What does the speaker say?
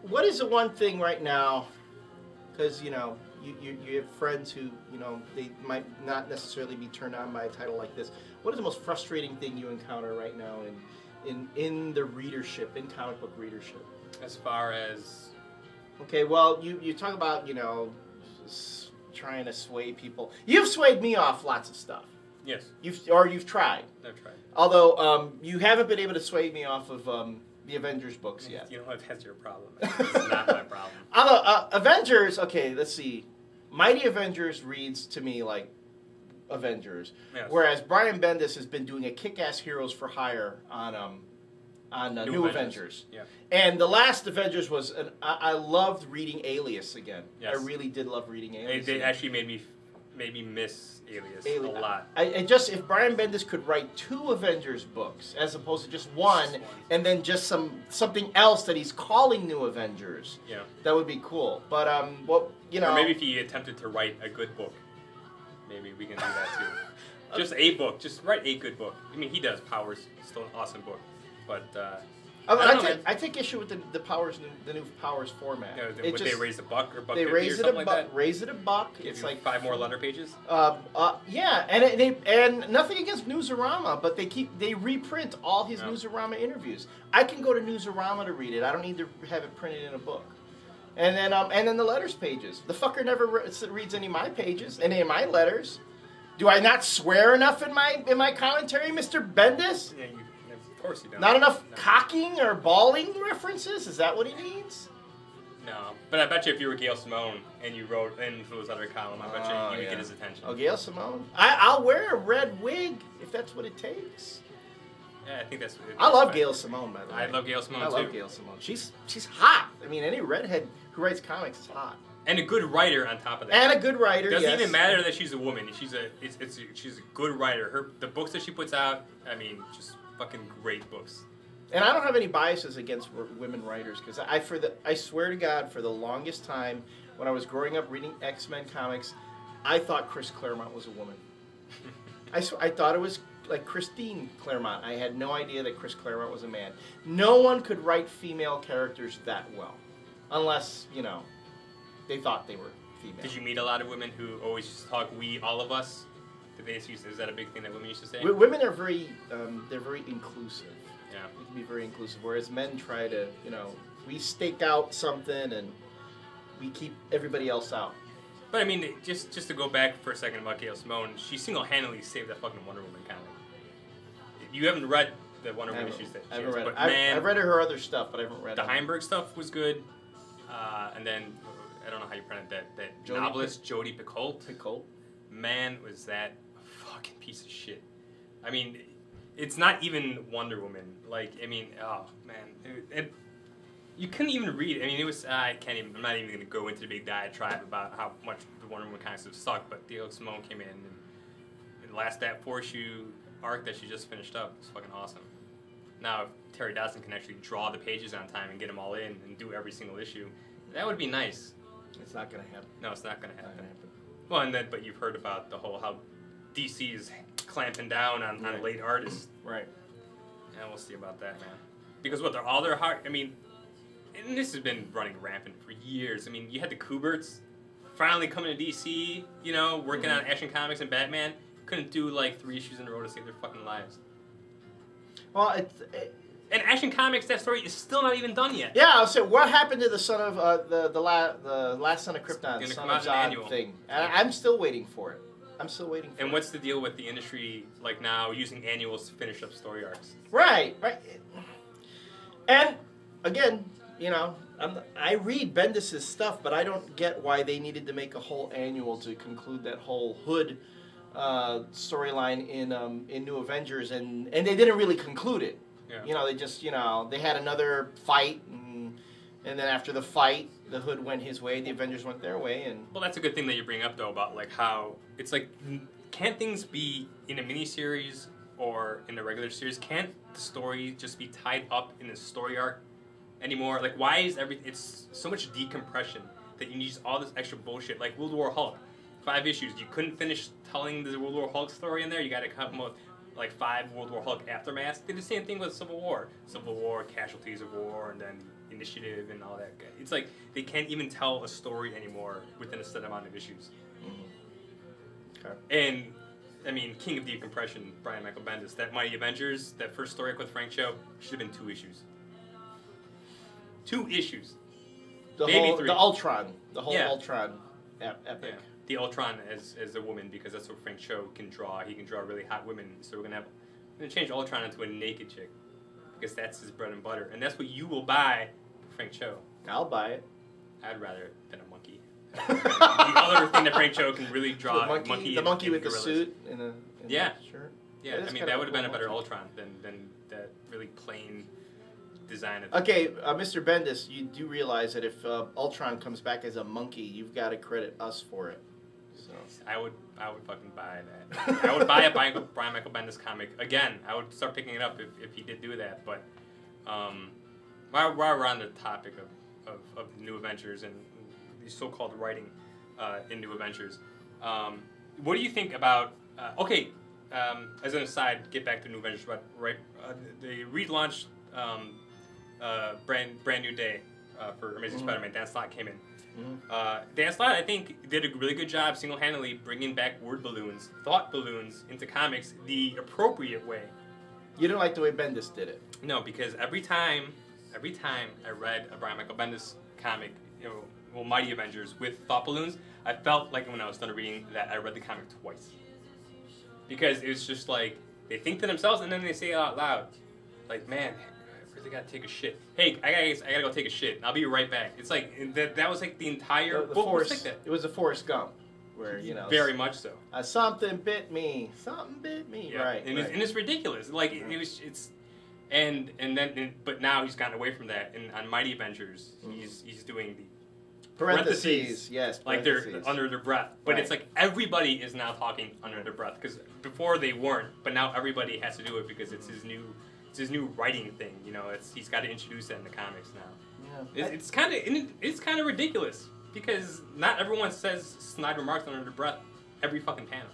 What is the one thing right now, because, you have friends who, they might not necessarily be turned on by a title like this. What is the most frustrating thing you encounter right now in the readership, in comic book readership? As far as... Okay, well, you talk about, trying to sway people. You've swayed me off lots of stuff. Yes. You've tried. I've tried. Although, you haven't been able to sway me off of the Avengers books yet. You know what? That's your problem. It's not my problem. Although, Avengers, okay, let's see. Mighty Avengers reads to me like Avengers, yes. Whereas Brian Bendis has been doing a kick-ass Heroes for Hire on New Avengers. Yeah. And the last Avengers was I loved reading Alias again. Yes. I really did love reading Alias. It actually made me miss Alias a lot. If Brian Bendis could write 2 Avengers books as opposed to just one, and then just something else that he's calling New Avengers, that would be cool. But or maybe if he attempted to write a good book, maybe we can do that too. Just a book, just write a good book. I mean, he does. Powers, still an awesome book, but. I take issue with the Powers, the new Powers format. Would they raise a buck or buck they 50 raise or it something a like buck. that? Raise it a buck. Give it's you like 5 more letter pages. Yeah, and nothing against Newsarama, but they reprint all his Newsarama interviews. I can go to Newsarama to read it. I don't need to have it printed in a book. And then the letters pages. The fucker never reads any of my pages, any of my letters. Do I not swear enough in my commentary, Mr. Bendis? Yeah, of course you don't. Not enough cocking or balling references? Is that what he needs? No, but I bet you if you were Gail Simone and you wrote into his other column, I bet you would get his attention. Oh, Gail Simone? I'll wear a red wig if that's what it takes. Yeah, I think that's. I love Gail Simone, by the way. I love Gail Simone too. I love Gail Simone. She's hot. I mean, any redhead who writes comics is hot. And a good writer on top of that. And a good writer. Doesn't even matter that she's a woman. She's a good writer. The books that she puts out, I mean, just fucking great books. And I don't have any biases against women writers because I swear to God, for the longest time when I was growing up reading X-Men comics, I thought Chris Claremont was a woman. I thought it was like Christine Claremont. I had no idea that Chris Claremont was a man. No one could write female characters that well, unless they thought they were female. Did you meet a lot of women who always used to talk "we," all of us? Is that a big thing that women used to say? Women are very inclusive. Yeah. They can be very inclusive, whereas men try to, we stake out something and we keep everybody else out. But I mean, just to go back for a second about Gail Simone, she single-handedly saved that fucking Wonder Woman comic. You haven't read the Wonder Woman issues that she has, but man, I've read her other stuff, but I haven't read the Heinberg stuff was good, and then I don't know how you pronounce that novelist Jodi Picoult. Man, was that a fucking piece of shit. I mean, it's not even Wonder Woman. Like, I mean, oh man, you couldn't even read it. I mean, it was. I'm not even going to go into the big diatribe about how much the Wonder Woman comics have sucked. But Gail Simone came in and that 4-issue arc that she just finished up was fucking awesome. Now, if Terry Dodson can actually draw the pages on time and get them all in and do every single issue, that would be nice. It's not going to happen. No, it's not going to happen. Well, but you've heard about the whole how DC is clamping down on late artists. Right. And we'll see about that, man. Because they're all their heart. I mean, and this has been running rampant for years. I mean, you had the Kuberts finally coming to DC, working on Action Comics and Batman. Couldn't do like 3 issues in a row to save their fucking lives. Well, and Action Comics, that story is still not even done yet. Yeah, so what happened to the son of the last son of Krypton, son of Zod thing? I'm still waiting for it. And what's the deal with the industry like now using annuals to finish up story arcs? Right. And again, I read Bendis' stuff, but I don't get why they needed to make a whole annual to conclude that whole Hood storyline in New Avengers, and they didn't really conclude it. Yeah. They just they had another fight, and then after the fight, the Hood went his way, the Avengers went their way, and well, that's a good thing that you bring up though about like how it's like, can't things be in a miniseries or in a regular series? Can't the story just be tied up in a story arc anymore? Like, why is everything? It's so much decompression that you need all this extra bullshit. Like World War Hulk, 5 issues. You couldn't finish telling the World War Hulk story in there. You got to come up with like 5 World War Hulk aftermaths. They did the same thing with Civil War. Civil War, casualties of war, and then initiative and all that. It's like they can't even tell a story anymore within a set amount of issues. Mm-hmm. Okay. And I mean, King of Decompression, Brian Michael Bendis, that Mighty Avengers, that first story with Frank Cho, should have been 2 issues. 2 issues. Maybe 3. The Ultron. The whole Yeah. Ultron epic. Yeah. The Ultron as a woman, because that's what Frank Cho can draw. He can draw really hot women. So we're gonna change Ultron into a naked chick, because that's his bread and butter, and that's what you will buy for Frank Cho. I'll buy it. I'd rather it than a monkey. The other thing that Frank Cho can really draw, the monkey with the suit and the shirt. Yeah, I mean that would have been a better Ultron than that really plain design. Okay, Mr. Bendis, you do realize that if Ultron comes back as a monkey, you've got to credit us for it. So I would fucking buy that. I would buy a Brian Michael Bendis comic again. I would start picking it up if he did do that. But while we're on the topic of New Adventures and the so-called writing in New Adventures, what do you think about? As an aside, get back to New Adventures. But they relaunched Brand New Day for Amazing Spider-Man. Dan Slott came in. Mm-hmm. Dan Slott, I think, did a really good job single-handedly bringing back word balloons, thought balloons into comics the appropriate way. You don't like the way Bendis did it? No, because every time I read a Brian Michael Bendis comic, Mighty Avengers with thought balloons, I felt like when I was done reading that I read the comic twice. Because it was just like, they think to themselves and then they say it out loud. Like, man, I really gotta take a shit. Hey, I gotta go take a shit. I'll be right back. It's like, that was like the entire... It was a Forrest Gump, where, Very much so. Something bit me. Something bit me. Yeah. Right, and it's ridiculous. Like, but now he's gotten away from that. And on Mighty Avengers, he's doing the parentheses. Yes, like they're under their breath. But it's like everybody is now talking under their breath, because before they weren't, but now everybody has to do it because it's his new writing thing. He's got to introduce that in the comics now. Yeah. It's kind of ridiculous, because not everyone says snide remarks under their breath every fucking panel.